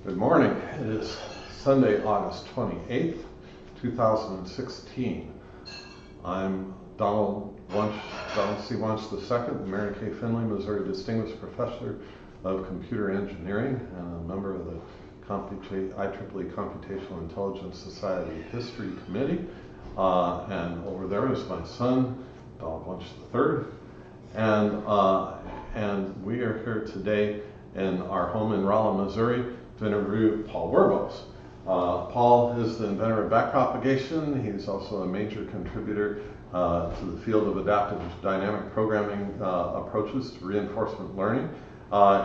Good morning. It is Sunday, August 28th, 2016. I'm Donald C. Wunsch II, Mary K. Finley, Missouri Distinguished Professor of Computer Engineering and a member of the IEEE Computational Intelligence Society History Committee. And over there is my son, Donald Wunsch III. And we are here today in our home in Rolla, Missouri, to interview Paul Werbos. Paul is the inventor of backpropagation. He's also a major contributor to the field of adaptive dynamic programming approaches to reinforcement learning.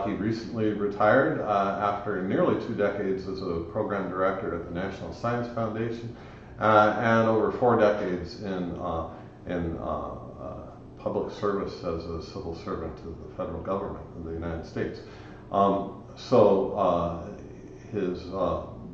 He recently retired after nearly 2 decades as a program director at the National Science Foundation and over 4 decades in public service as a civil servant to the federal government of the United States. His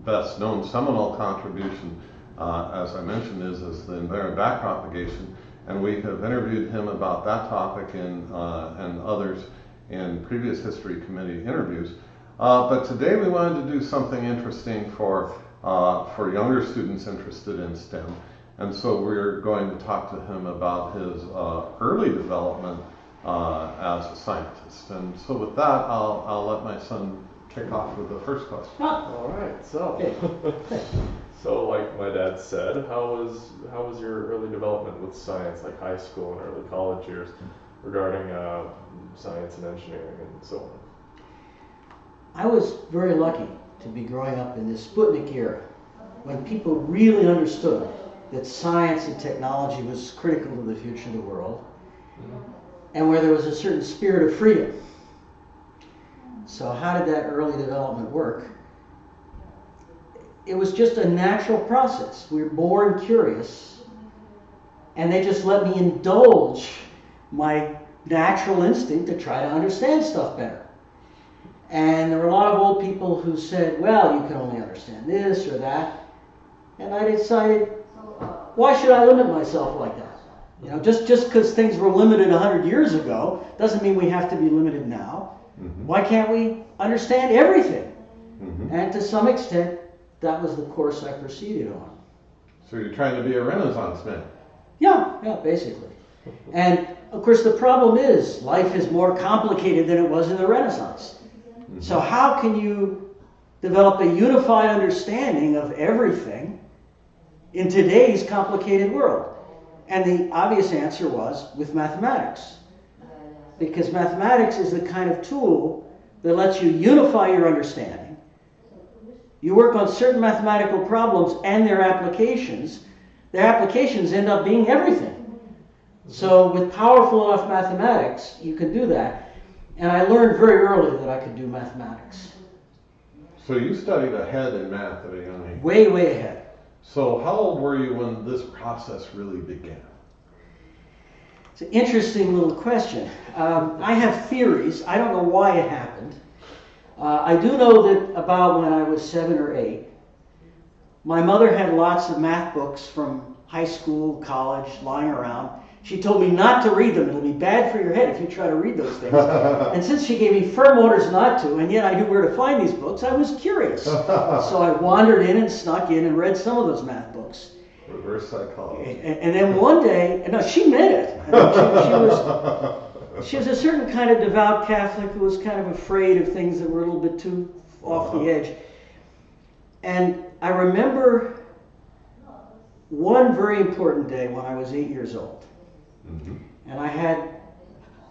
best known seminal contribution, as I mentioned, is as the inventor of backpropagation, and we have interviewed him about that topic and others in previous History Committee interviews. But today we wanted to do something interesting for younger students interested in STEM, and so we're going to talk to him about his early development as a scientist. And so with that, I'll let my son kick off with the first question. All right. So like my dad said, how was your early development with science, like high school and early college years, regarding science and engineering and so on? I was very lucky to be growing up in this Sputnik era, when people really understood that science and technology was critical to the future of the world, and where there was a certain spirit of freedom. So how did that early development work? It was just a natural process. We were born curious, and they just let me indulge my natural instinct to try to understand stuff better. And there were a lot of old people who said, well, you can only understand this or that. And I decided, why should I limit myself like that? You know, just because things were limited 100 years ago doesn't mean we have to be limited now. Mm-hmm. Why can't we understand everything? Mm-hmm. And to some extent, that was the course I proceeded on. So you're trying to be a Renaissance man? Yeah, basically. And of course the problem is, life is more complicated than it was in the Renaissance. Mm-hmm. So how can you develop a unified understanding of everything in today's complicated world? And the obvious answer was with mathematics. Because mathematics is the kind of tool that lets you unify your understanding. You work on certain mathematical problems and their applications end up being everything. So with powerful enough mathematics, you can do that. And I learned very early that I could do mathematics. So you studied ahead in math at a young age? Way ahead. So how old were you when this process really began? It's an interesting little question. I have theories. I don't know why it happened. I do know that about when I was 7 or 8, my mother had lots of math books from high school, college, lying around. She told me not to read them. It'll be bad for your head if you try to read those things. And since she gave me firm orders not to, and yet I knew where to find these books, I was curious. So I wandered in and snuck in and read some of those math books. Reverse psychology. And then one day, no, she meant it. I mean, she was a certain kind of devout Catholic who was kind of afraid of things that were a little bit too off the edge. And I remember one very important day when I was 8 years old. Mm-hmm. And I had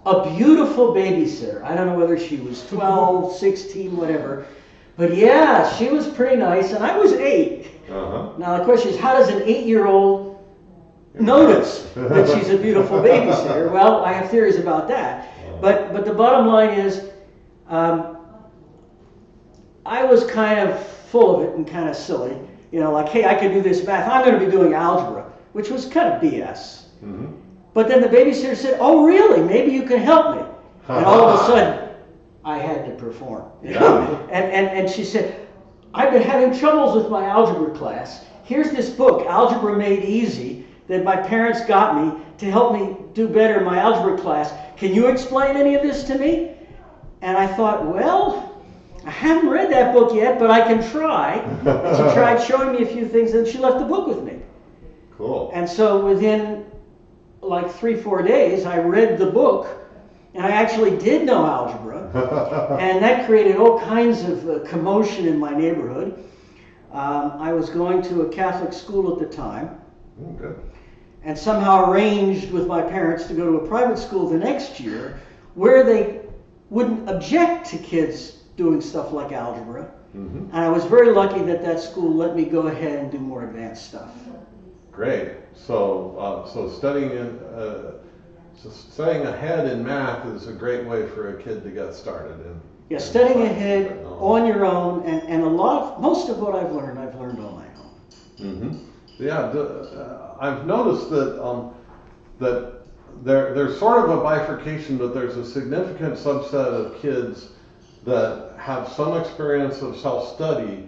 a beautiful babysitter. I don't know whether she was 12, 16, whatever. But yeah, she was pretty nice, and I was 8. Uh-huh. Now the question is, how does an 8-year-old notice that she's a beautiful babysitter? Well, I have theories about that. But the bottom line is, I was kind of full of it and kind of silly. You know, like, hey, I can do this math. I'm going to be doing algebra, which was kind of BS. Mm-hmm. But then the babysitter said, oh, really? Maybe you can help me. And all of a sudden, I had to perform. And she said, I've been having troubles with my algebra class. Here's this book, Algebra Made Easy, that my parents got me to help me do better in my algebra class. Can you explain any of this to me? And I thought, well, I haven't read that that book yet, but I can try. And she tried showing me a few things, and she left the book with me. Cool. And so within like 3-4 days, I read the book, and I actually did know algebra. And that created all kinds of commotion in my neighborhood. I was going to a Catholic school at the time. Good. And somehow arranged with my parents to go to a private school the next year where they wouldn't object to kids doing stuff like algebra. And I was very lucky that that school let me go ahead and do more advanced stuff. Great. So, studying ahead in math is a great way for a kid to get started. Yeah, studying ahead on your own, and most of what I've learned on my own. Yeah, I've noticed that that there's sort of a bifurcation, but there's a significant subset of kids that have some experience of self-study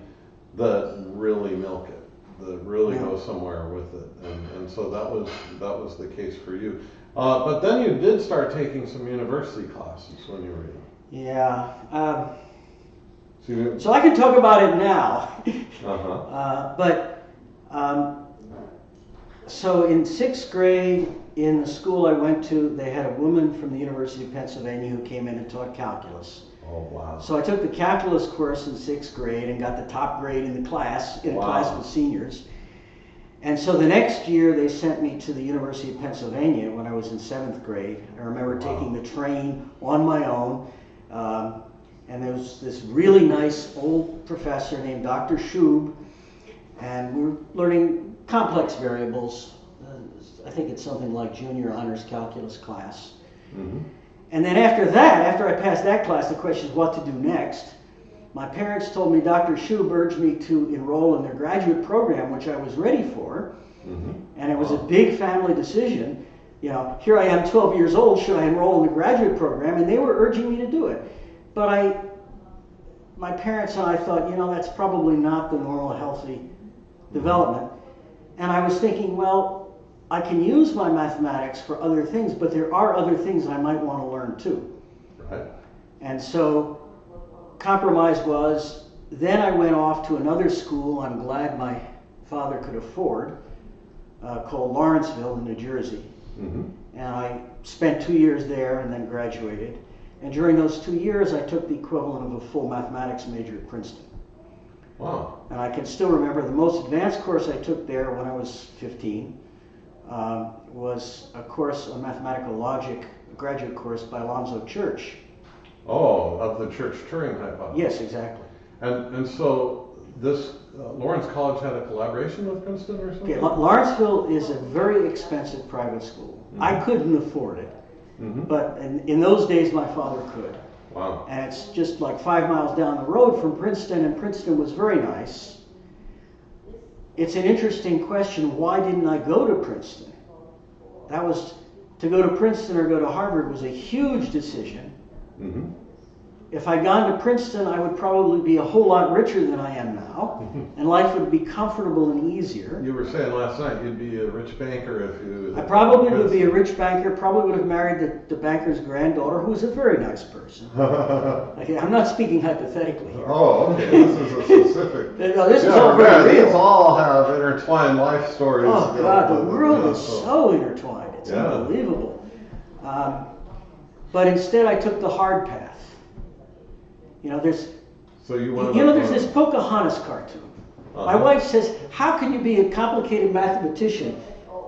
that really milk it, that really go somewhere with it, and so that was the case for you. But then you did start taking some university classes when you were young. Yeah. So I can talk about it now. So in 6th grade, in the school I went to, they had a woman from the University of Pennsylvania who came in and taught calculus. Oh, wow. So I took the calculus course in 6th grade and got the top grade in the class, in a class with seniors. And so the next year they sent me to the University of Pennsylvania when I was in 7th grade. I remember taking the train on my own. And there was this really nice old professor named Dr. Schub, and we were learning complex variables. I think it's something like junior honors calculus class. And then after that, after I passed that class, the question is what to do next. My parents told me Dr. Schub urged me to enroll in their graduate program, which I was ready for. And it was a big family decision. You know, here I am 12 years old, should I enroll in the graduate program? And they were urging me to do it. But my parents and I thought, you know, that's probably not the normal healthy development. And I was thinking, well, I can use my mathematics for other things, but there are other things I might want to learn too. Right. And so compromise was, then I went off to another school I'm glad my father could afford, called Lawrenceville in New Jersey. And I spent 2 years there and then graduated. And during those 2 years, I took the equivalent of a full mathematics major at Princeton. Wow. And I can still remember the most advanced course I took there when I was 15 was a course on mathematical logic, a graduate course by Alonzo Church. Oh, of the Church-Turing hypothesis. Yes, exactly. And so this Lawrence College had a collaboration with Princeton or something? Okay, Lawrenceville is a very expensive private school. I couldn't afford it, but in those days my father could. Wow. And it's just like 5 miles down the road from Princeton, and Princeton was very nice. It's an interesting question, why didn't I go to Princeton? That was, to go to Princeton or go to Harvard was a huge decision. If I'd gone to Princeton, I would probably be a whole lot richer than I am now, and life would be comfortable and easier. You were saying last night you'd be a rich banker if you... I probably would be a rich banker, probably would have married the banker's granddaughter, who was a very nice person. Okay, I'm not speaking hypothetically here. Oh, okay, this is a specific... No, this is all very real. These all have intertwined life stories. Oh, God, the world is so intertwined. It's unbelievable. But instead, I took the hard path. You know, there's this Pocahontas cartoon. My wife says, how can you be a complicated mathematician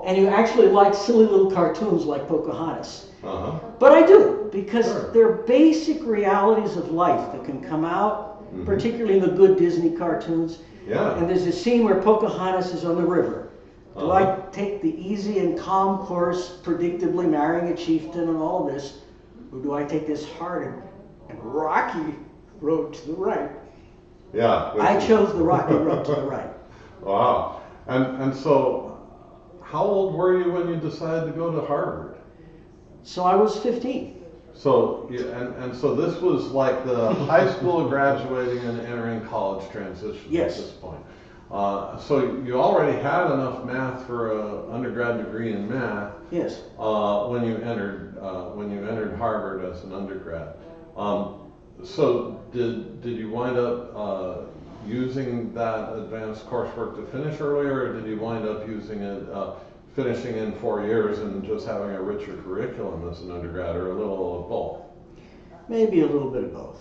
and you actually like silly little cartoons like Pocahontas? But I do, because they're basic realities of life that can come out, particularly in the good Disney cartoons. And there's a scene where Pocahontas is on the river. Do I take the easy and calm course, predictably marrying a chieftain and all this, or do I take this hard and rocky road to the right? I chose the rocky road to the right. Wow. And so, how old were you when you decided to go to Harvard? So I was 15. So, and so this was like the high school graduating and entering college transition at this point. So you already had enough math for an undergrad degree in math. When you entered Harvard as an undergrad. So did you wind up using that advanced coursework to finish earlier, or did you wind up using it, finishing in 4 years and just having a richer curriculum as an undergrad, or a little of both? Maybe a little bit of both.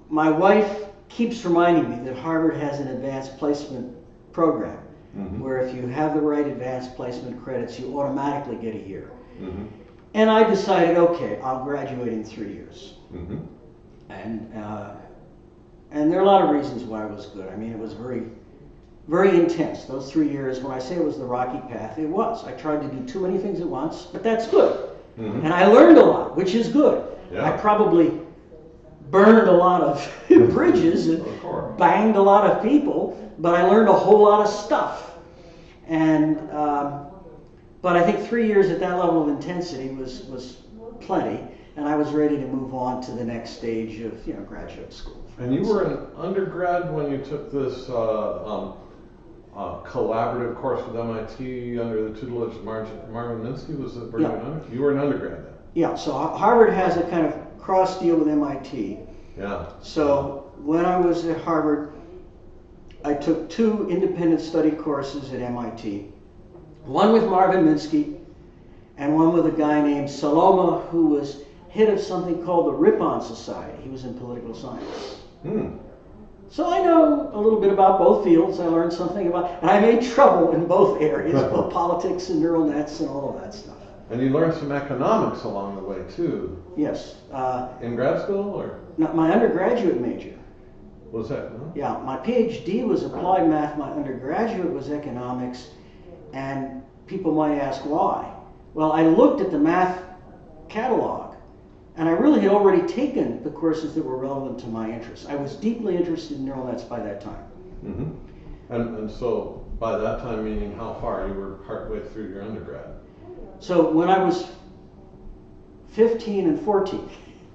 My wife keeps reminding me that Harvard has an advanced placement program, where if you have the right advanced placement credits, you automatically get a year. And I decided, okay, I'll graduate in 3 years. And there are a lot of reasons why it was good. I mean, it was very, very intense. Those 3 years, when I say it was the rocky path, it was. I tried to do too many things at once, but that's good. And I learned a lot, which is good. Yeah. I probably burned a lot of bridges and banged a lot of people, but I learned a whole lot of stuff. And but I think 3 years at that level of intensity was plenty, and I was ready to move on to the next stage of graduate school. And you were an undergrad when you took this collaborative course with MIT under the tutelage of Marvin Minsky. Was it? You were an undergrad then? Yeah. So Harvard has a kind of cross deal with MIT. Yeah. So when I was at Harvard, I took 2 independent study courses at MIT. One with Marvin Minsky, and one with a guy named Saloma, who was head of something called the Ripon Society. He was in political science. So I know a little bit about both fields. I learned something about, and I made trouble in both areas, both politics and neural nets and all of that stuff. And you learned some economics along the way too. Yes. In grad school, or? Not my undergraduate major. Was that? No? Yeah, my PhD was applied math. My undergraduate was economics, and people might ask why. Well, I looked at the math catalog, and I really had already taken the courses that were relevant to my interests. I was deeply interested in neural nets by that time. And so by that time, meaning how far? You were partway through your undergrad. So when I was 15 and 14.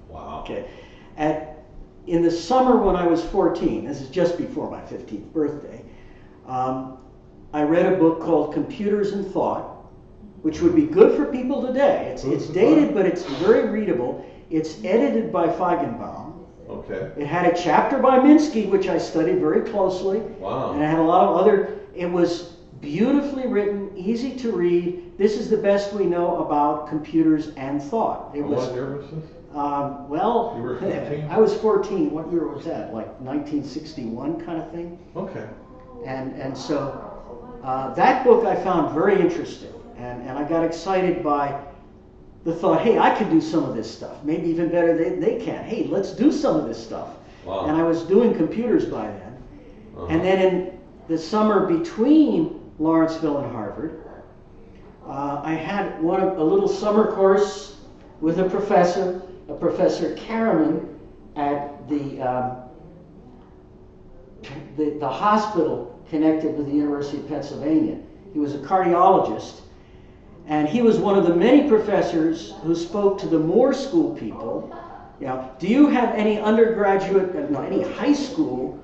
Wow. Okay. In the summer when I was 14, this is just before my 15th birthday, I read a book called Computers and Thought, which would be good for people today. It's dated, but it's very readable. It's edited by Feigenbaum. Okay. It had a chapter by Minsky, which I studied very closely. Wow. And it had a lot of other, it was beautifully written, easy to read. This is the best we know about computers and thought. What year was this? Well, you were 15? I was 14. What year was that? Like 1961 kind of thing? Okay. And so that book I found very interesting. And I got excited by the thought, hey, I can do some of this stuff. Maybe even better than they can. Hey, let's do some of this stuff. Wow. And I was doing computers by then. And then in the summer between Lawrenceville and Harvard, I had a little summer course with a Professor Karaman at the hospital connected with the University of Pennsylvania. He was a cardiologist, and he was one of the many professors who spoke to the Moore School people. Do you have any any high school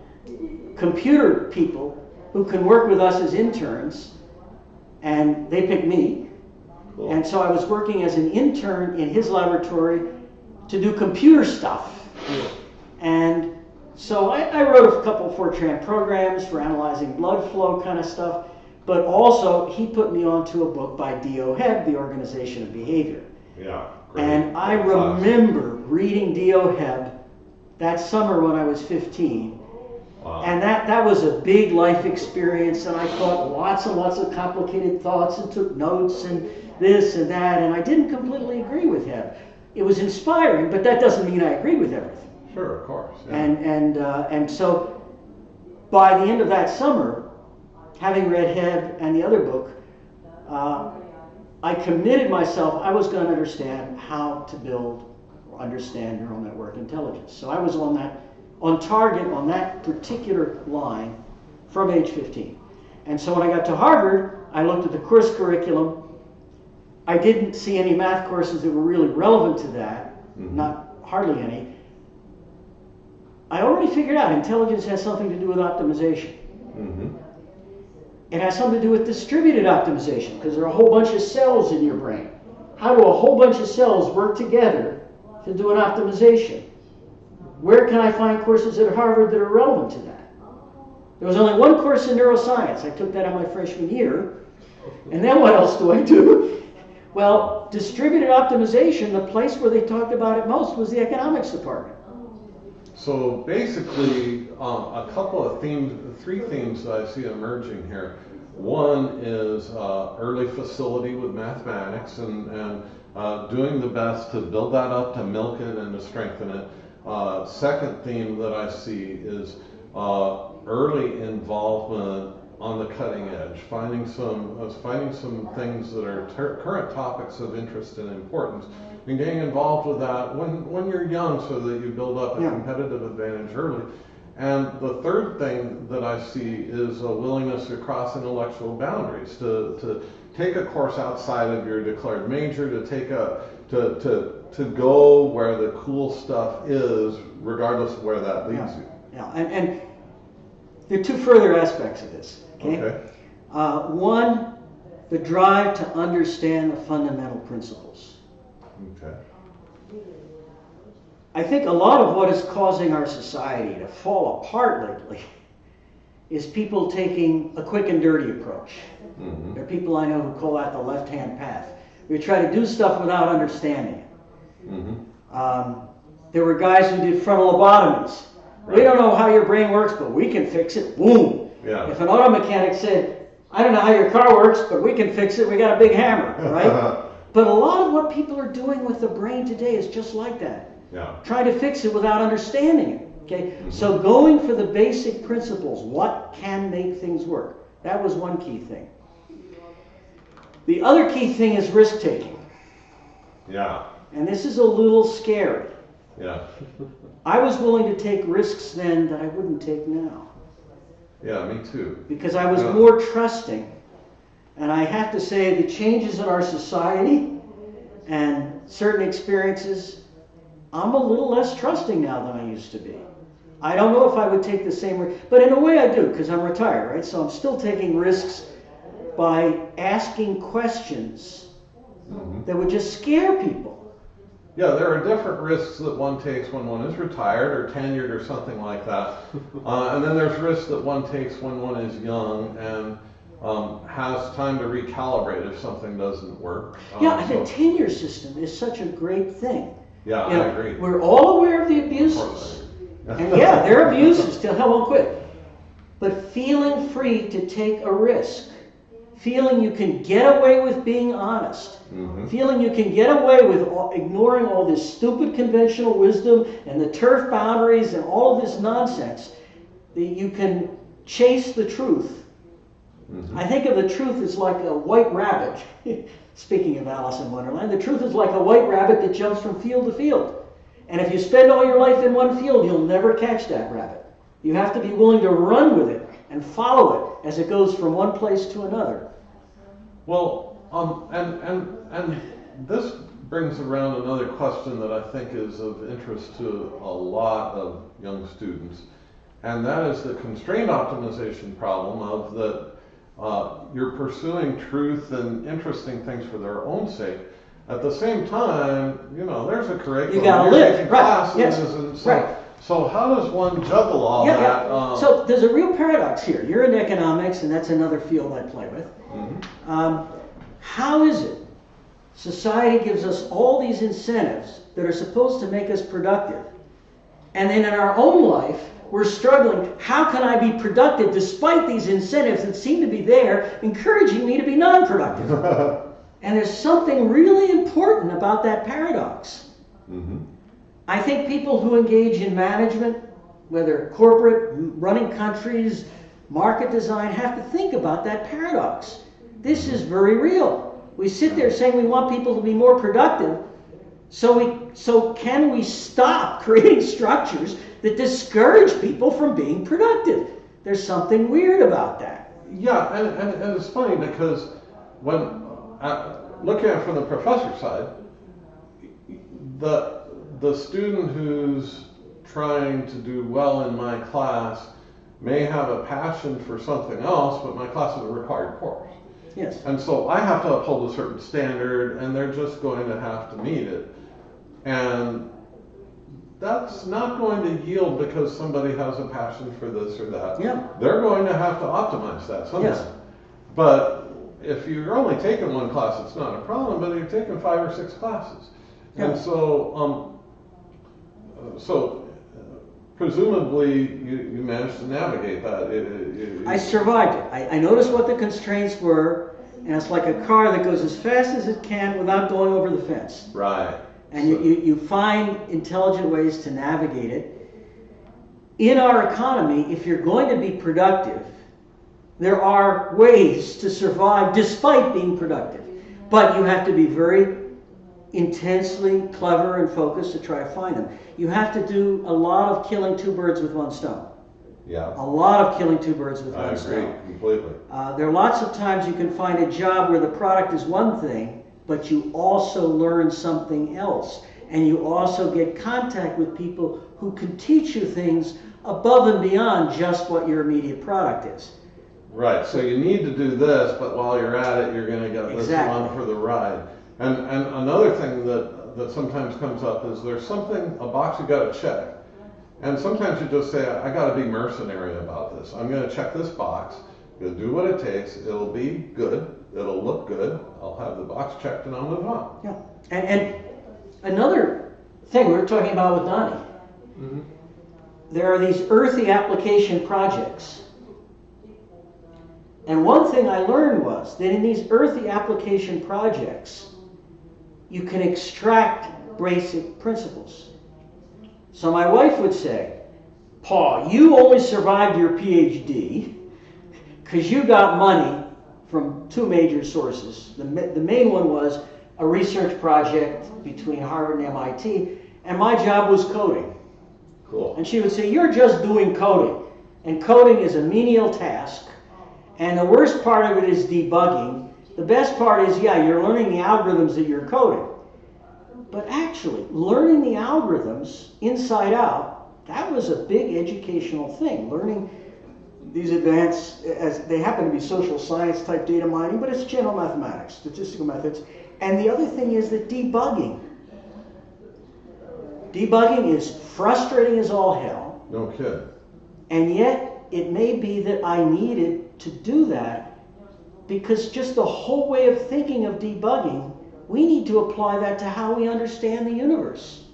computer people who can work with us as interns? And they picked me. Cool. And so I was working as an intern in his laboratory to do computer stuff. And so I wrote a couple Fortran programs for analyzing blood flow kind of stuff. But also, he put me onto a book by D.O. Hebb, The Organization of Behavior. Yeah, great. And I remember reading D.O. Hebb that summer when I was 15. Wow. And that was a big life experience, and I thought lots and lots of complicated thoughts and took notes and this and that, and I didn't completely agree with Hebb. It was inspiring, but that doesn't mean I agreed with everything. Sure, of course. Yeah. And so by the end of that summer, having read Hebb and the other book, I committed myself. I was going to understand how to build or understand neural network intelligence. So I was on target on that particular line from age 15. And so when I got to Harvard, I looked at the course curriculum. I didn't see any math courses that were really relevant to that, hardly any. I already figured out intelligence has something to do with optimization. It has something to do with distributed optimization, because there are a whole bunch of cells in your brain. How do a whole bunch of cells work together to do an optimization. Where can I find courses at Harvard that are relevant to that? There was only one course in neuroscience. I took that in my freshman year. And then what else do I do? Well, distributed optimization, the place where they talked about it most was the economics department. So basically, a couple of themes, three themes that I see emerging here. One is early facility with mathematics and doing the best to build that up, to milk it, and to strengthen it. Second theme that I see is early involvement on the cutting edge, finding some things that are current topics of interest and importance, and getting involved with that when you're young, so that you build up a competitive advantage early. And the third thing that I see is a willingness to cross intellectual boundaries, to take a course outside of your declared major, to go where the cool stuff is, regardless of where that leads you. Yeah, and there are two further aspects of this. Okay. One, the drive to understand the fundamental principles. Okay. I think a lot of what is causing our society to fall apart lately is people taking a quick and dirty approach. Mm-hmm. There are people I know who call that the left-hand path. We try to do stuff without understanding it. Mm-hmm. There were guys who did frontal lobotomies. Right. We don't know how your brain works, but we can fix it. Boom. Yeah. If an auto mechanic said, I don't know how your car works, but we can fix it, we got a big hammer, right? But a lot of what people are doing with the brain today is just like that. Yeah. Trying to fix it without understanding it. Okay? Mm-hmm. So going for the basic principles, what can make things work? That was one key thing. The other key thing is risk-taking. Yeah. And this is a little scary. Yeah. I was willing to take risks then that I wouldn't take now. Yeah, me too. Because I was more trusting. And I have to say, the changes in our society and certain experiences, I'm a little less trusting now than I used to be. I don't know if I would take the same risk, but in a way I do, because I'm retired, right? So I'm still taking risks by asking questions that would just scare people. Yeah, there are different risks that one takes when one is retired or tenured or something like that. And then there's risks that one takes when one is young and has time to recalibrate if something doesn't work. The tenure system is such a great thing. Yeah, I agree. We're all aware of the abuses. And yeah, there are abuses till hell won't quit. But feeling free to take a risk, feeling you can get away with being honest, feeling you can get away with ignoring all this stupid conventional wisdom and the turf boundaries and all of this nonsense, that you can chase the truth. I think of the truth as like a white rabbit. Speaking of Alice in Wonderland, the truth is like a white rabbit that jumps from field to field. And if you spend all your life in one field, you'll never catch that rabbit. You have to be willing to run with it and follow it as it goes from one place to another. Well, and this brings around another question that I think is of interest to a lot of young students, and that is the constraint optimization problem of that you're pursuing truth and interesting things for their own sake. At the same time, there's a curriculum. You gotta live, right? Yes, and so how does one juggle all that? Yeah. So there's a real paradox here. You're in economics, and that's another field I play with. How is it society gives us all these incentives that are supposed to make us productive, and then in our own life, we're struggling, how can I be productive despite these incentives that seem to be there, encouraging me to be non-productive? And there's something really important about that paradox. I think people who engage in management, whether corporate, running countries, market design, have to think about that paradox. This is very real. We sit there saying we want people to be more productive, so can we stop creating structures that discourage people from being productive? There's something weird about that. Yeah, and it's funny because when looking at it from the professor side, the student who's trying to do well in my class may have a passion for something else, but my class is a required course. Yes. And so I have to uphold a certain standard, and they're just going to have to meet it. And that's not going to yield because somebody has a passion for this or that. Yeah. They're going to have to optimize that somehow. Yes. But if you're only taking one class, it's not a problem, but you're taking 5 or 6 classes. Yeah. And so presumably you managed to navigate that. I survived it. I noticed what the constraints were, and it's like a car that goes as fast as it can without going over the fence. Right. And you find intelligent ways to navigate it. In our economy, if you're going to be productive, there are ways to survive despite being productive. But you have to be very intensely clever and focused to try to find them. You have to do a lot of killing 2 birds with 1 stone. Yeah. A lot of killing 2 birds with 1 I agree stone. completely. There are lots of times you can find a job where the product is one thing, but you also learn something else. And you also get contact with people who can teach you things above and beyond just what your immediate product is. Right, so you need to do this, but while you're at it, you're going to get this Exactly. one for the ride. And another thing that sometimes comes up is there's a box you got to check. And sometimes you just say, I got to be mercenary about this. I'm going to check this box. You'll do what it takes. It'll be good. It'll look good. I'll have the box checked and I'll move on. Yeah. And another thing we were talking about with Donnie, Mm-hmm. there are these earthy application projects. And one thing I learned was that in these earthy application projects, you can extract basic principles. So my wife would say, Paul, you only survived your PhD because you got money from 2 major sources. The main one was a research project between Harvard and MIT, and my job was coding. Cool. And she would say, you're just doing coding. And coding is a menial task. And the worst part of it is debugging. The best part is, yeah, you're learning the algorithms that you're coding. But actually, learning the algorithms inside out, that was a big educational thing. Learning these advanced, as they happen to be social science type data mining, but it's general mathematics, statistical methods. And the other thing is that debugging is frustrating as all hell. No kidding. And yet, it may be that I needed to do that because just the whole way of thinking of debugging, we need to apply that to how we understand the universe.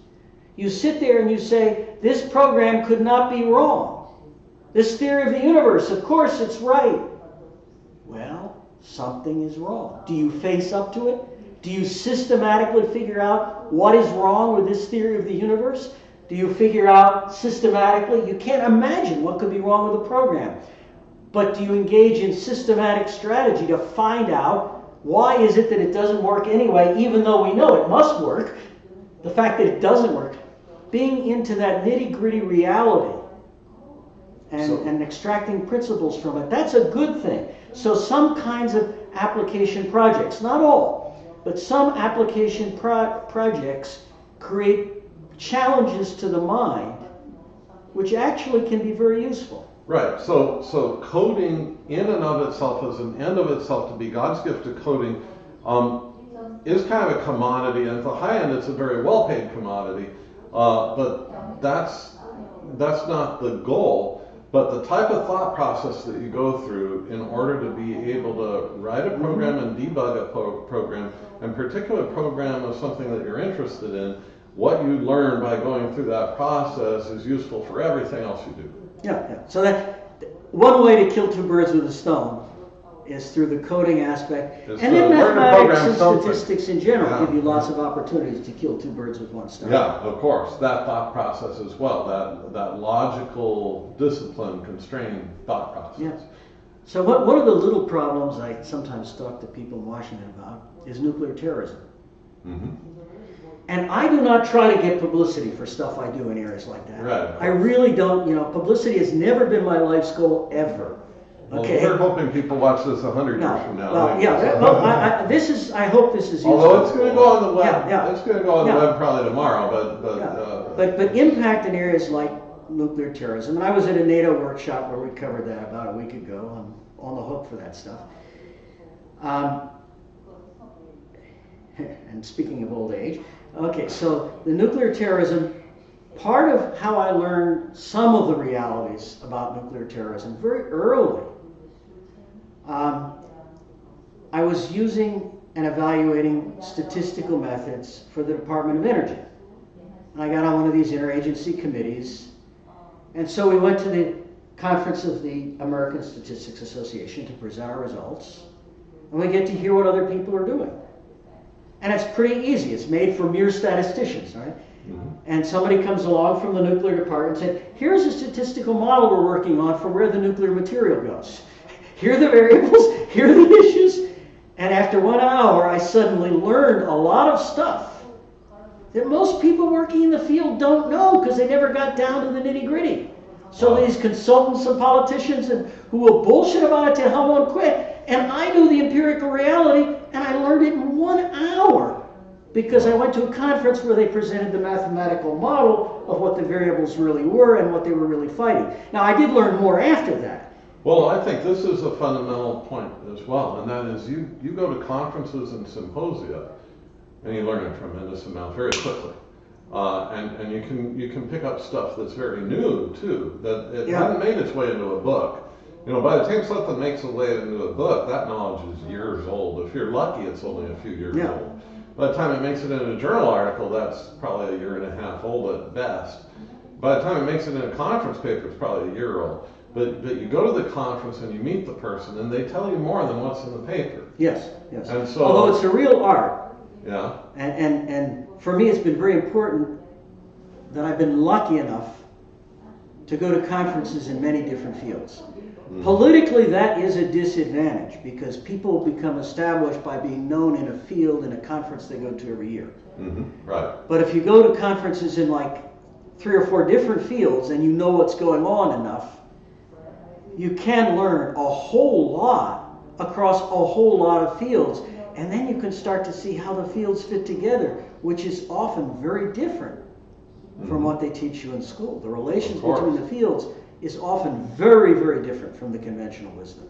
You sit there and you say, this program could not be wrong. This theory of the universe, of course it's right. Well, something is wrong. Do you face up to it? Do you systematically figure out what is wrong with this theory of the universe? Do you figure out systematically? You can't imagine what could be wrong with a program. But do you engage in systematic strategy to find out why is it that it doesn't work anyway, even though we know it must work? The fact that it doesn't work, being into that nitty-gritty reality and extracting principles from it, that's a good thing. So some kinds of application projects, not all, but some application projects create challenges to the mind, which actually can be very useful. Right. So coding in and of itself as an end of itself, to be God's gift to coding, is kind of a commodity. And at the high end, it's a very well-paid commodity. But that's not the goal. But the type of thought process that you go through in order to be able to write a program and debug a program, and particular program of something that you're interested in, what you learn by going through that process is useful for everything else you do. Yeah. So that one way to kill 2 birds with a stone is through the coding aspect. It's And then to learn to mathematics program and something. statistics in general Yeah. give you lots of opportunities to kill 2 birds with 1 stone. Yeah, of course, that thought process as well, that logical, discipline, constrained thought process. Yeah. So one of the little problems I sometimes talk to people in Washington about is nuclear terrorism. Mm-hmm. And I do not try to get publicity for stuff I do in areas like that. Right. I really don't, publicity has never been my life's goal ever. Okay. Well, we're hoping people watch this 100 years from now. Well, yeah. Well, I hope this is useful. Although it's going to go on the web. Yeah. It's going to go on the web probably tomorrow, But impact in areas like nuclear terrorism. And I was at a NATO workshop where we covered that about a week ago. I'm on the hook for that stuff. And speaking of old age, okay, so the nuclear terrorism, part of how I learned some of the realities about nuclear terrorism very early, I was using and evaluating statistical methods for the Department of Energy. And I got on one of these interagency committees. And so we went to the conference of the American Statistics Association to present our results. And we get to hear what other people are doing. And it's pretty easy. It's made for mere statisticians, right? Mm-hmm. And somebody comes along from the nuclear department and said, here's a statistical model we're working on for where the nuclear material goes. Here are the variables, here are the issues. And after 1 hour, I suddenly learned a lot of stuff that most people working in the field don't know because they never got down to the nitty-gritty. So these consultants and politicians who will bullshit about it till hell won't quit. And I knew the empirical reality, and I learned it in 1 hour because I went to a conference where they presented the mathematical model of what the variables really were and what they were really fighting. Now, I did learn more after that. Well, I think this is a fundamental point as well, and that is you go to conferences and symposia, and you learn a tremendous amount very quickly. And you can pick up stuff that's very new too, that it hadn't made its way into a book. You know, by the time something makes its way into a book, that knowledge is years old. If you're lucky, it's only a few years old. By the time it makes it in a journal article, that's probably a year and a half old at best. By the time it makes it in a conference paper, it's probably a year old. But you go to the conference and you meet the person, and they tell you more than what's in the paper. Yes, yes. And so, although it's a real art. Yeah. And for me, it's been very important that I've been lucky enough to go to conferences in many different fields. Mm. Politically, that is a disadvantage because people become established by being known in a field in a conference they go to every year. Mm-hmm. Right. But if you go to conferences in like 3 or 4 different fields and you know what's going on enough, you can learn a whole lot across a whole lot of fields. And then you can start to see how the fields fit together, which is often very different from what they teach you in school. The relations between the fields is often very, very different from the conventional wisdom.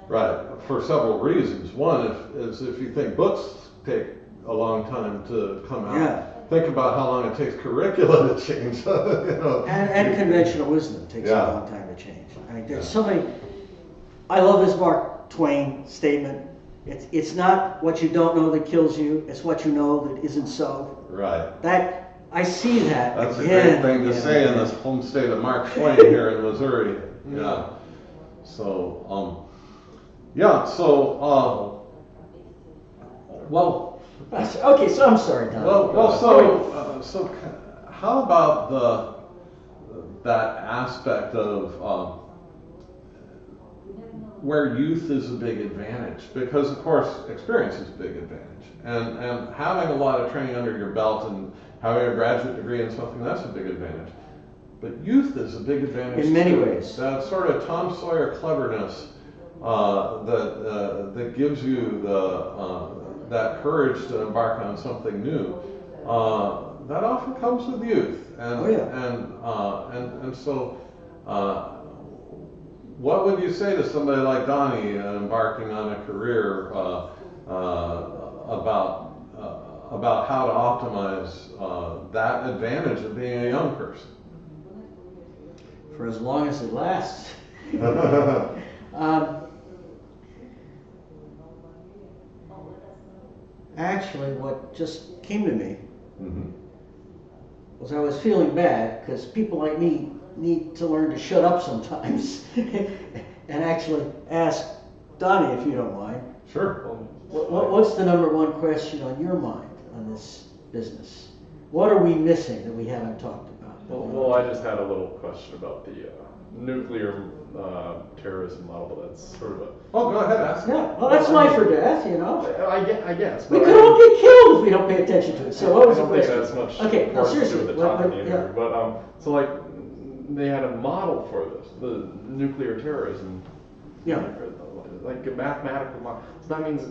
Right, for several reasons. One is if you think books take a long time to come out, think about how long it takes curricula to change. You know. And conventional wisdom takes a long time to change. I mean, there's so many. I love this Mark Twain statement. It's not what you don't know that kills you, it's what you know that isn't so. Right. That I see that. That's a great thing to say in this home state of Mark Twain here in Missouri. Yeah. So, well, okay, so I'm sorry, Don. So how about that aspect of where youth is a big advantage? Because of course experience is a big advantage, and having a lot of training under your belt and having a graduate degree in something, that's a big advantage. But youth is a big advantage in many ways. That sort of Tom Sawyer cleverness that gives you that courage to embark on something new. That often comes with youth, and so. What would you say to somebody like Donnie embarking on a career about how to optimize that advantage of being a young person? For as long as it lasts. Actually, what just came to me was I was feeling bad because people like me need to learn to shut up sometimes and actually ask Donnie, if you don't mind. Sure. What's the number one question on your mind on this business? What are we missing that we haven't talked about? Well, I just had a little question about the nuclear terrorism model, but that's sort of a... Oh, go ahead, ask. Yeah, well, that's life or death, you know. I guess. We could all get killed if we don't pay attention to it. So what was the question? I don't think that's much okay, no, seriously. To the top of the interview. But, so like, they had a model for this, the nuclear terrorism. Yeah. Like a mathematical model. So that means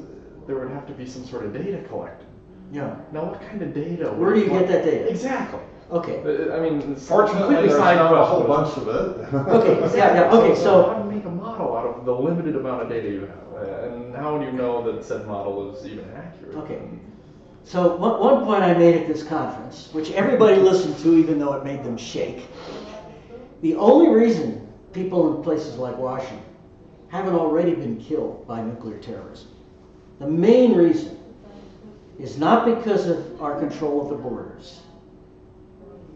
there would have to be some sort of data collected. Yeah. Now, what kind of data? Where do you get that data? Exactly. Okay. I mean, fortunately, there's not a whole bunch of it. Okay. Yeah. Okay. So how do you make a model out of the limited amount of data you have, and how do you know that said model is even accurate? Okay. So one point I made at this conference, which everybody listened to even though it made them shake, the only reason people in places like Washington haven't already been killed by nuclear terrorism, the main reason is not because of our control of the borders.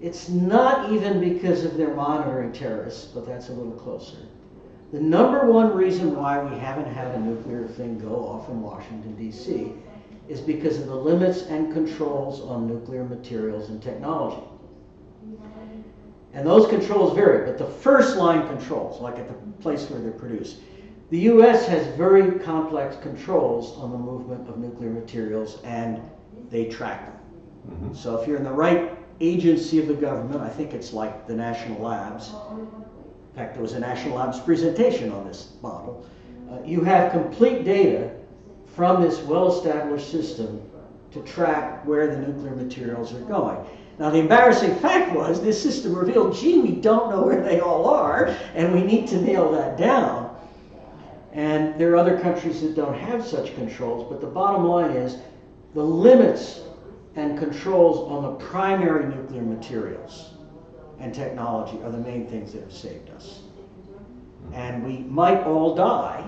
It's not even because of their monitoring terrorists, but that's a little closer. The number one reason why we haven't had a nuclear thing go off in Washington, D.C. is because of the limits and controls on nuclear materials and technology. And those controls vary, but the first line controls, like at the place where they're produced, the U.S. has very complex controls on the movement of nuclear materials, and they track them. Mm-hmm. So if you're in the right agency of the government, I think it's like the National Labs. In fact, there was a National Labs presentation on this model. You have complete data from this well-established system to track where the nuclear materials are going. Now, the embarrassing fact was this system revealed, gee, we don't know where they all are, and we need to nail that down. And there are other countries that don't have such controls, but the bottom line is the limits and controls on the primary nuclear materials and technology are the main things that have saved us. And we might all die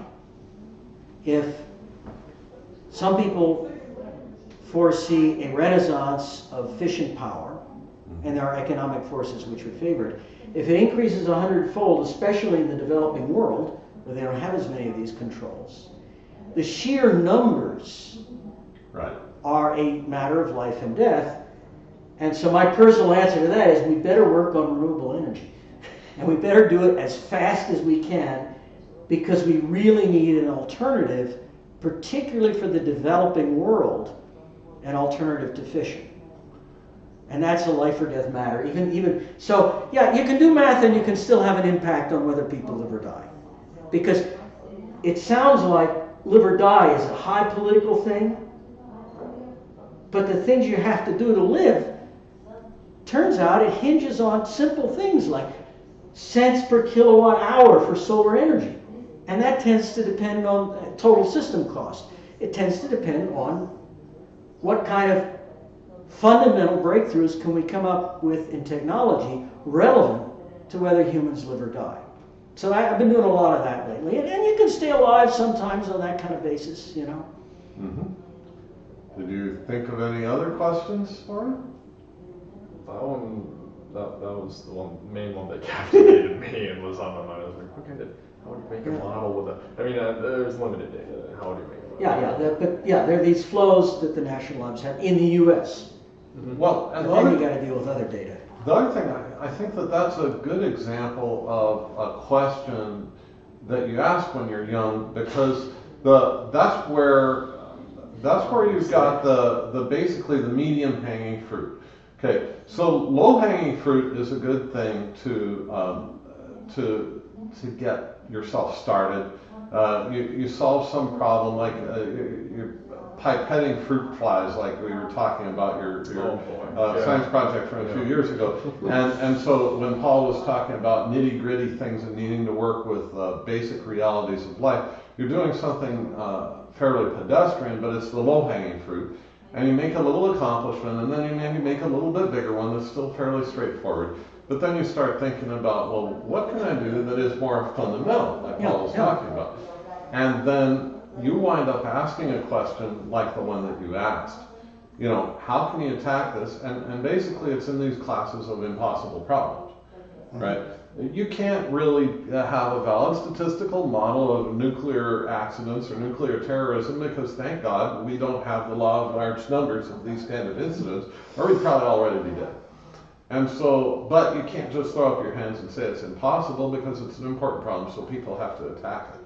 if some people foresee a renaissance of fission power, and there are economic forces which would favor it. If it increases 100-fold, especially in the developing world, where they don't have as many of these controls, the sheer numbers are a matter of life and death. And so my personal answer to that is we better work on renewable energy. And we better do it as fast as we can, because we really need an alternative, particularly for the developing world, an alternative to fission. And that's a life or death matter. Even so, yeah, you can do math and you can still have an impact on whether people live or die. Because it sounds like live or die is a high political thing, but the things you have to do to live, turns out it hinges on simple things like cents per kilowatt hour for solar energy. And that tends to depend on total system cost. It tends to depend on what kind of fundamental breakthroughs can we come up with in technology relevant to whether humans live or die. So I've been doing a lot of that lately. And you can stay alive sometimes on that kind of basis, you know. Mm-hmm. Did you think of any other questions for him? That was the main one that captivated me and was on my mind. I was like, how would you make a model with a, I mean, there's limited data. How would you make a model? There are these flows that the National Labs have in the U.S. Mm-hmm. Well, and then you got to deal with other data. The other thing, I think that's a good example of a question that you ask when you're young, because that's where you've got the basically the medium hanging fruit. Okay, so low hanging fruit is a good thing to get yourself started. You solve some problem, like you're pipetting fruit flies, like we were talking about your science project from a few years ago. And so when Paul was talking about nitty gritty things and needing to work with basic realities of life, you're doing something fairly pedestrian, but it's the low hanging fruit. And you make a little accomplishment, and then you maybe make a little bit bigger one that's still fairly straightforward. But then you start thinking about, well, what can I do that is more fundamental, like Paul was talking about? And then you wind up asking a question like the one that you asked. You know, how can you attack this? And basically it's in these classes of impossible problems, right? You can't really have a valid statistical model of nuclear accidents or nuclear terrorism, because thank God we don't have the law of large numbers of these kind of incidents, or we'd probably already be dead. And so, but you can't just throw up your hands and say it's impossible, because it's an important problem, so people have to attack it.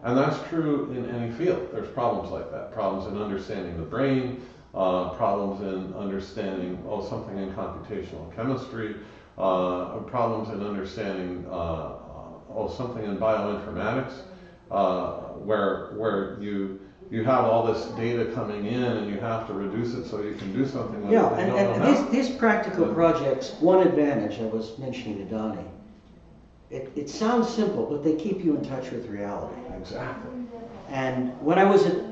And that's true in any field. There's problems like that. Problems in understanding the brain, problems in understanding something in computational chemistry, problems in understanding something in bioinformatics, where you have all this data coming in and you have to reduce it so you can do something with it. Yeah, and these practical projects, one advantage I was mentioning to Donnie, it sounds simple, but they keep you in touch with reality. Exactly. And when I was at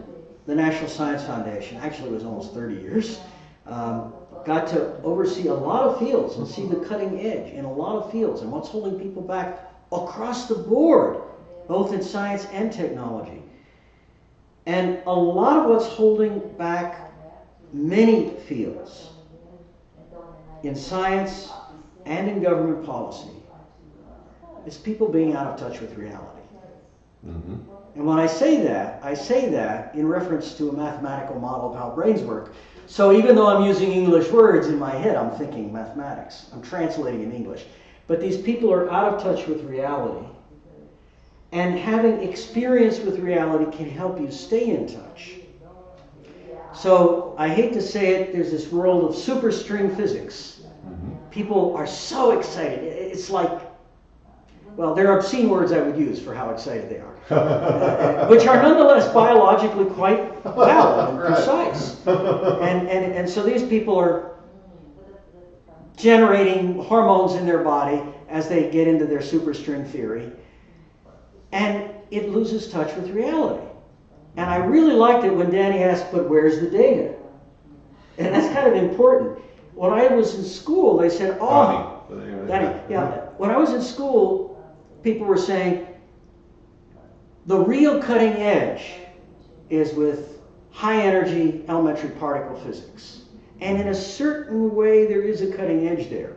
the National Science Foundation, actually it was almost 30 years, got to oversee a lot of fields and see the cutting edge in a lot of fields and what's holding people back across the board, both in science and technology. And a lot of what's holding back many fields in science and in government policy is people being out of touch with reality. Mm-hmm. And when I say that in reference to a mathematical model of how brains work. So even though I'm using English words in my head, I'm thinking mathematics. I'm translating in English. But these people are out of touch with reality. And having experience with reality can help you stay in touch. So I hate to say it, there's this world of superstring physics. Mm-hmm. People are so excited. It's like, well, there are obscene words I would use for how excited they are, which are nonetheless biologically quite valid and precise. And so these people are generating hormones in their body as they get into their superstring theory, and it loses touch with reality. And I really liked it when Danny asked, but where's the data? And that's kind of important. When I was in school, they said, Danny, yeah. When I was in school, people were saying, the real cutting edge is with high energy elementary particle physics. And in a certain way, there is a cutting edge there.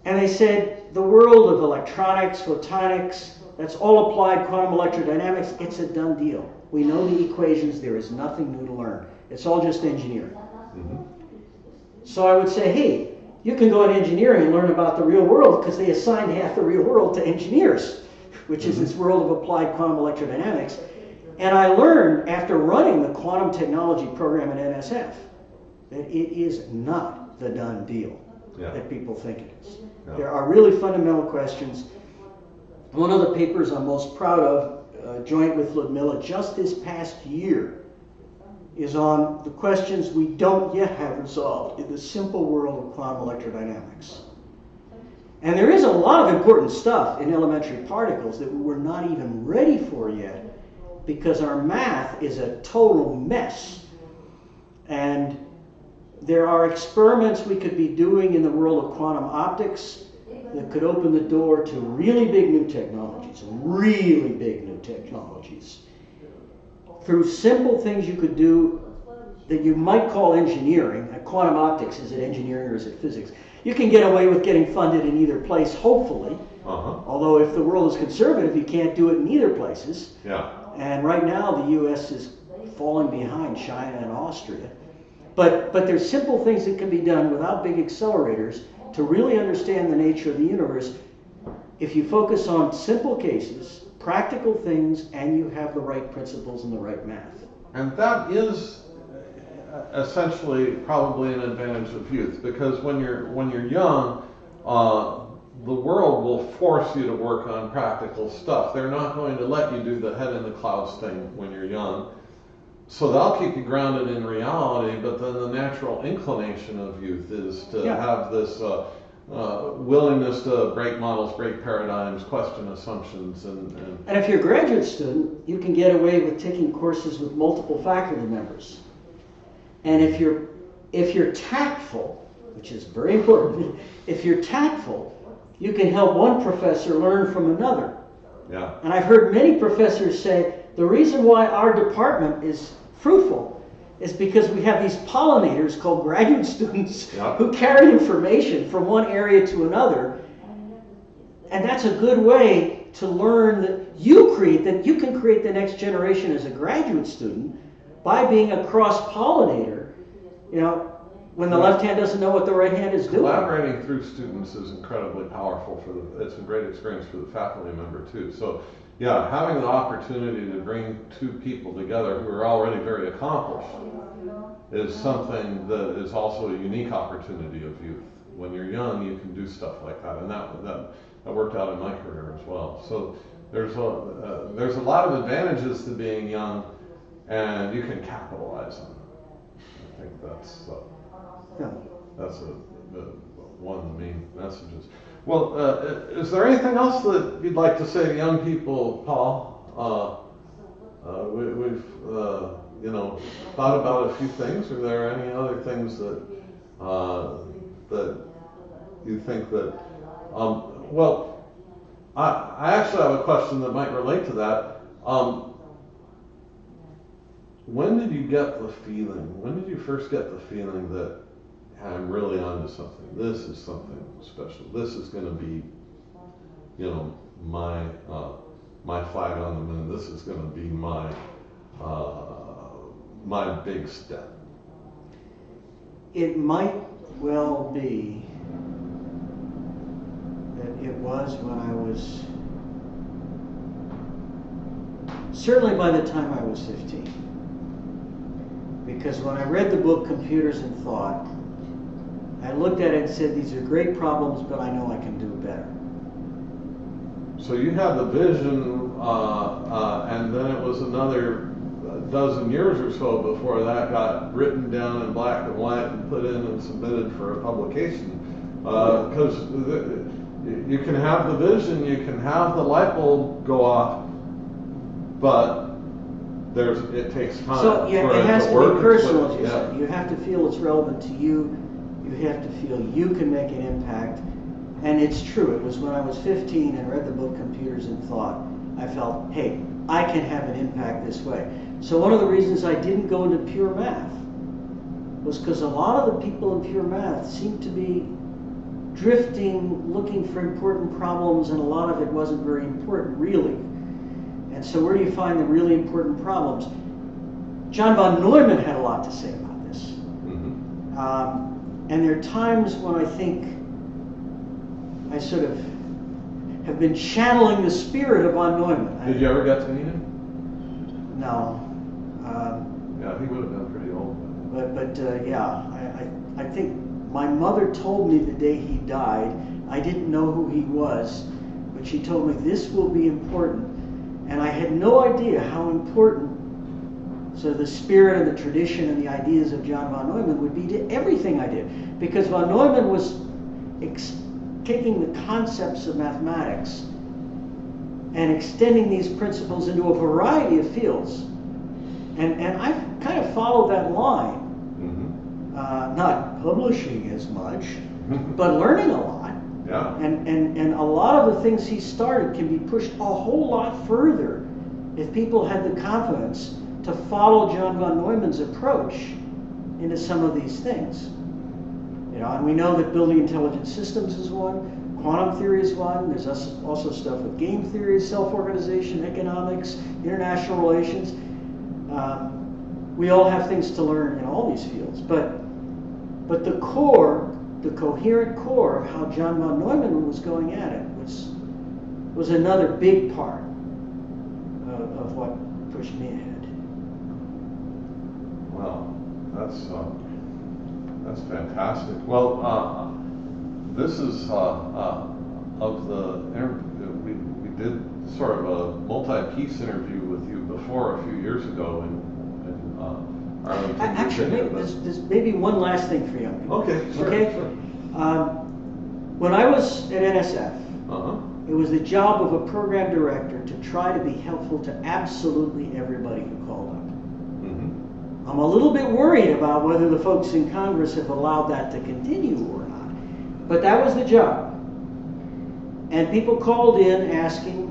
And they said, the world of electronics, photonics, that's all applied quantum electrodynamics, it's a done deal. We know the equations, there is nothing new to learn. It's all just engineering. Mm-hmm. So I would say, hey, you can go into engineering and learn about the real world because they assigned half the real world to engineers, which is this world of applied quantum electrodynamics. And I learned after running the quantum technology program at NSF that it is not the done deal that people think it is. Yeah. There are really fundamental questions. One of the papers I'm most proud of, joint with Ludmilla, just this past year, is on the questions we don't yet have resolved in the simple world of quantum electrodynamics. And there is a lot of important stuff in elementary particles that we're not even ready for yet because our math is a total mess. And there are experiments we could be doing in the world of quantum optics that could open the door to really big new technologies, through simple things you could do that you might call engineering. Quantum optics, is it engineering or is it physics? You can get away with getting funded in either place, hopefully. Although if the world is conservative, you can't do it in either places. Yeah. And right now the U.S. is falling behind China and Austria. But there's simple things that can be done without big accelerators to really understand the nature of the universe if you focus on simple cases, practical things, and you have the right principles and the right math. And that is essentially probably an advantage of youth, because when you're young, the world will force you to work on practical stuff. They're not going to let you do the head in the clouds thing when you're young. So they'll keep you grounded in reality, but then the natural inclination of youth is to have this willingness to break models, break paradigms, question assumptions. And if you're a graduate student, you can get away with taking courses with multiple faculty members. And if you're tactful, which is very important, if you're tactful, you can help one professor learn from another. Yeah. And I've heard many professors say, the reason why our department is fruitful is because we have these pollinators called graduate students who carry information from one area to another. And that's a good way to learn that you can create the next generation as a graduate student by being a cross-pollinator, when the left hand doesn't know what the right hand is doing. Collaborating through students is incredibly powerful it's a great experience for the faculty member too. So having the opportunity to bring two people together who are already very accomplished is something that is also a unique opportunity of youth. When you're young, you can do stuff like that, and that worked out in my career as well. So there's a lot of advantages to being young, and you can capitalize on it. I think that's one of the main messages. Well, is there anything else that you'd like to say to young people, Paul? thought about a few things? Are there any other things that that you think that? Well, I actually have a question that might relate to that. When did you get the feeling? When did you first get the feeling that I'm really onto something? This is something special. This is going to be, my flag on the moon. This is going to be my big step. It might well be that it was when I was, certainly by the time I was 15. Because when I read the book Computers and Thought, I looked at it and said, these are great problems, but I know I can do better. So you had the vision, and then it was another dozen years or so before that got written down in black and white and put in and submitted for a publication. Because you can have the vision, you can have the light bulb go off, but it takes time. So yeah, for it has to to work be personal, its as way. you said. You have to feel it's relevant to you. You have to feel you can make an impact. And it's true. It was when I was 15 and read the book Computers and Thought, I felt, hey, I can have an impact this way. So one of the reasons I didn't go into pure math was because a lot of the people in pure math seemed to be drifting, looking for important problems, and a lot of it wasn't very important, really. And so where do you find the really important problems? John von Neumann had a lot to say about this. Mm-hmm. And there are times when I think I sort of have been channeling the spirit of von Neumann. Did you ever get to meet him? No. Yeah, he would have been pretty old. But yeah, I think my mother told me the day he died, I didn't know who he was, but she told me this will be important. And I had no idea how important so the spirit and the tradition and the ideas of John von Neumann would be to everything I did. Because von Neumann was taking the concepts of mathematics and extending these principles into a variety of fields. And I kind of followed that line, not publishing as much, but learning a lot. Yeah. And a lot of the things he started can be pushed a whole lot further if people had the confidence to follow John von Neumann's approach into some of these things. And we know that building intelligent systems is one, quantum theory is one, there's also stuff with game theory, self-organization, economics, international relations. We all have things to learn in all these fields, but the core, the coherent core of how John von Neumann was going at it was another big part of what pushed me ahead. Well, that's fantastic. Well, this is of the interview. We did sort of a multi-piece interview with you before a few years ago in Arlington. Actually, there's maybe one last thing for young people. Okay, sure. Okay. Sure. When I was at NSF, Uh-huh. it was the job of a program director to try to be helpful to absolutely everybody who called up. Mm-hmm. I'm a little bit worried about whether the folks in Congress have allowed that to continue or not. But that was the job. And people called in asking,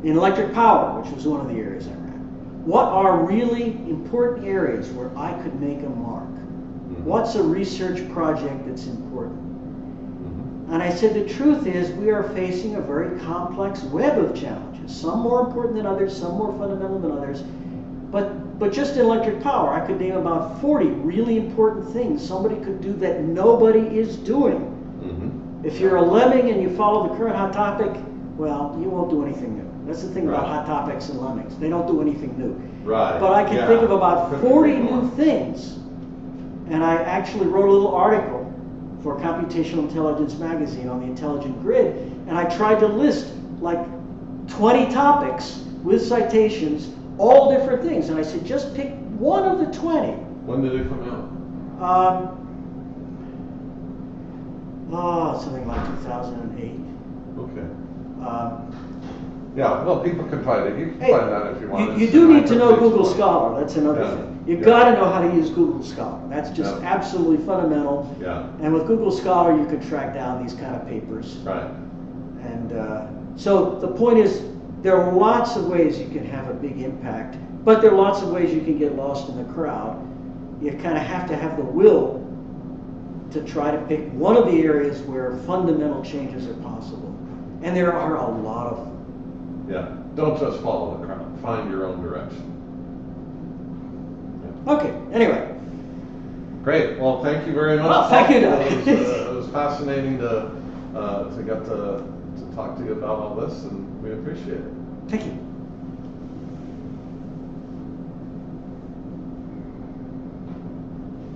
in electric power, which was one of the areas I ran, what are really important areas where I could make a mark? Mm-hmm. What's a research project that's important? Mm-hmm. And I said, the truth is we are facing a very complex web of challenges, some more important than others, some more fundamental than others. But just in electric power, I could name about 40 really important things somebody could do that nobody is doing. Mm-hmm. If you're a lemming and you follow the current hot topic, well, you won't do anything new. That's the thing about Right. hot topics and lemmings. They don't do anything new. Right. But I can Yeah. think of about Couldn't 40 agree more. new things. And I actually wrote a little article for Computational Intelligence magazine on the intelligent grid, and I tried to list like 20 topics with citations, all different things. And I said, just pick one of the 20. When did it come out? Something like 2008. Okay. Yeah, well, people can find it. You can Hey, find that if you want. you It's do in need to know hyperlinks. Google Scholar, that's another Yeah. thing. You Yeah. gotta know how to use Google Scholar, that's just Yeah. absolutely fundamental. Yeah, And with Google Scholar, you can track down these kind of papers. right. And so the point is, there are lots of ways you can have a big impact, but there are lots of ways you can get lost in the crowd. You kind of have to have the will to try to pick one of the areas where fundamental changes are possible. And there are a lot of them. Yeah, don't just follow the crowd. Find your own direction. Okay, anyway. Great. Well, thank you very much. Well, thank you, Doug. It was fascinating to get to talk to you about all this, and we appreciate it. Thank you.